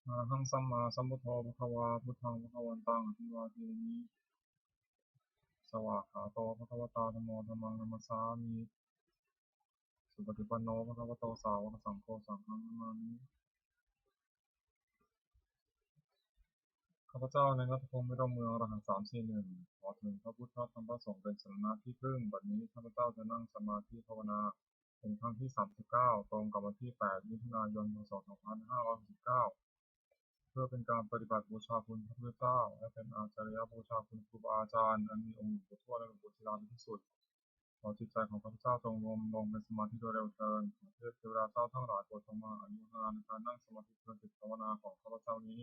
อะระหังสัมมาสัมพุทโธภะคะวาพุทธังภะคะวันตังอภิวาเทมิสวากขาโตภะคะวะตาธัมโมธัมมังนัมสสามิสุปฏิปันโนภะคะวะโตสาวกสังโฆสังฆังนะมามิข้าพเจ้าในนัตพงศ์ไม่ต้องเมืองอรหันต์341ขอถึงพระพุทธธรรมพระสงฆ์เป็นสรณะที่พึ่งบัดนี้ข้าพเจ้าจะนั่งสมาธิภาวนาเป็นครั้งที่39ตรงกับวันที่8มิถุนายนพ.ศ. 2569เพื่อเป็นการปฏิบัติบูชาคุณพระพุทธเจ้าและเป็นอาจารยบูชาคุณครูบาอาจารย์อันมีองค์หลวงปู่ทวดและหลวงปู่ศิลาเป็นที่สุดขอจิตใจของข้าพเจ้าจงรวมลงเป็นสมาธิโดยเร็วเถิดขอเทพเทวดาเจ้าทั้งหลายโปรดจงมาอนุโมทนาในการนั่งสมาธิเพื่อจิตภาวนาของข้าพเจ้านี้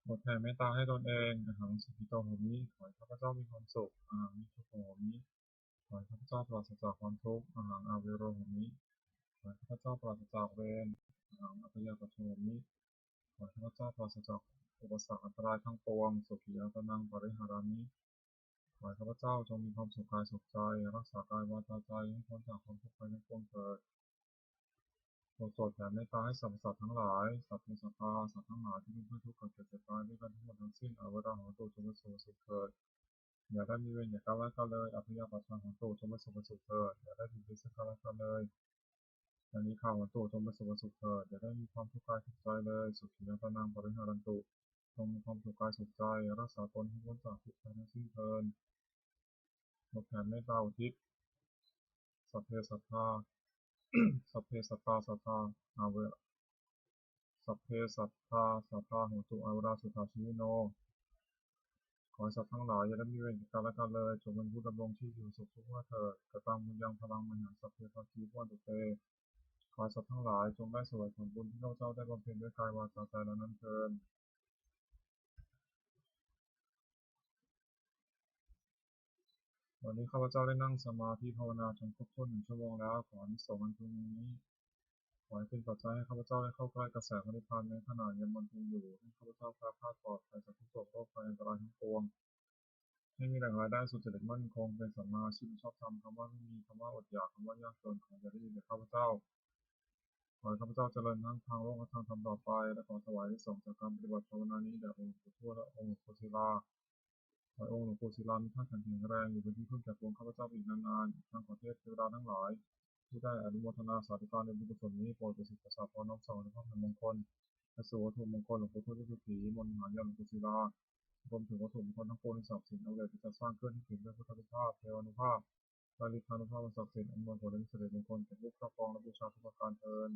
บทแผ่เมตตาให้ตนเองอหังสุขิโตโหมิขอให้ข้าพเจ้ามีความสุขอหังนิทุกโหมิขอให้ข้าพเจ้าปราศจากความทุกข์อหังอาเวโรโหมิขอให้ข้าพเจ้าปราศจากเวรอหังอภัยปัจโชมิขอให้ข้าพเจ้าปราศจากอุปสรรคอันตรายทั้งปวงสุขีอัตนังปริหารามิขอให้ข้าพเจ้าจงมีความสุขกายสุขใจรักษากายวาจาใจให้พ้นจากความทุกข์ภัยทั้งปวงเถิดโปรดโปรดแผ่เมตตาให้สรรพสัตว์ทั้งหลายสัตว์ในสัตว์สัตว์ทั้งหลายที่เป็นเพื่อนทุกข์เกิดเจ็บเจ็บตายด้วยกันทั้งหมดทั้งสิ้นอวราหะโตจงเป็นสุขสุขเถิดอย่าได้มีเวรอย่าก้าวไว้กันเลยอภิยาปัชชาของโตจงเป็นสุขสุขเถิดอย่าได้ผิดไปซึ่งกันและกันเลยอย่านี้ข่าวของโตจงเป็นสุขสุขเถิดอย่าได้มีความทุกข์กายทุกใจเลยสุขียตนังปริหารันตุจงมีความสุขกายสุขใจรักษาตนให้พ้นจากทุกข์ภัยทั้งสิ้นเถิดบทแผ่เมตตาอุทิศสัพเพสัตตา สัพเพสัตตาสัทธาอาเวสัพเพสัตตาสัทธาโหตุอาเวราสุขาชีวิโนขอให้สัตว์ทั้งหลายอย่าได้มีเวรแก่กันและกันเลยจงเป็นผู้ดำรงชีพอยู่สุขทุกข์เมื่อเถิดกตังบุญยังพลังมหันสัพเพทัคคีพวันตุเตขอให้สัตว์ทั้งหลายจงได้เสวยผลบุญที่ข้าพเจ้าได้บำเพ็ญด้วยกายวาจาใจและนั้นเถิดวันนี้ข้าพเจ้าได้นั่งสมาธิภาวนาจนครบถ้วน1 ชั่วโมงแล้วขออานิสงส์อันพึงนี้ขอให้เป็นปัจจัยให้ข้าพเจ้าได้เข้าใกล้กระแสพระนิพพานในขณะยังบำเพ็ญอยู่ให้ข้าพเจ้าแคล้วคลาดปลอดภัยจากทุกโศกโรคภัยอันตรายทั้งปวงให้มีแหล่งรายได้สุจริตมั่นคงเป็นสัมมาอาชีพชอบธรรมคำว่าไม่มีคำว่าอดอยากคำว่ายากจนขออย่าได้ยินจากข้าพเจ้าขอให้ข้าพเจ้าเจริญทั้งทางโลกและทางธรรมต่อไปและขอถวายที่ส่งจากการปฏิบัติภาวนานี้แด่องค์หลวงปู่ทวดและองค์หลวงปู่ศิลาขอให้องค์หลวงปู่ศิลามีท่าแข็งแรงอยู่เป็นที่พึ่งแก่ปวงข้าพเจ้าอีกนานๆทั้งขอเทพเทวดาทั้งหลายที่ได้อนุโมทนาสาธุการในบุญกุศลนี้โปรดประสิทธิ์ประสาทพรน้อมส่งในพระมงคลและสู่วัตถุมงคลหลวงปู่ทวดที่สุขีมนต์มหายานหลวงปู่ศิลารวมถึงวัตถุมงคลทั้งปวงในศักดิ์สิทธิ์เอาเลยที่จะสร้างขึ้นที่ถึงด้วยพุทธานุภาพเทวานุภาพและฤทธานุภาพศักดิ์สิทธิ์อันมวลผลและมิสริมงคลแก่ผู้ครอบครองและบูชาทุกประการเทิน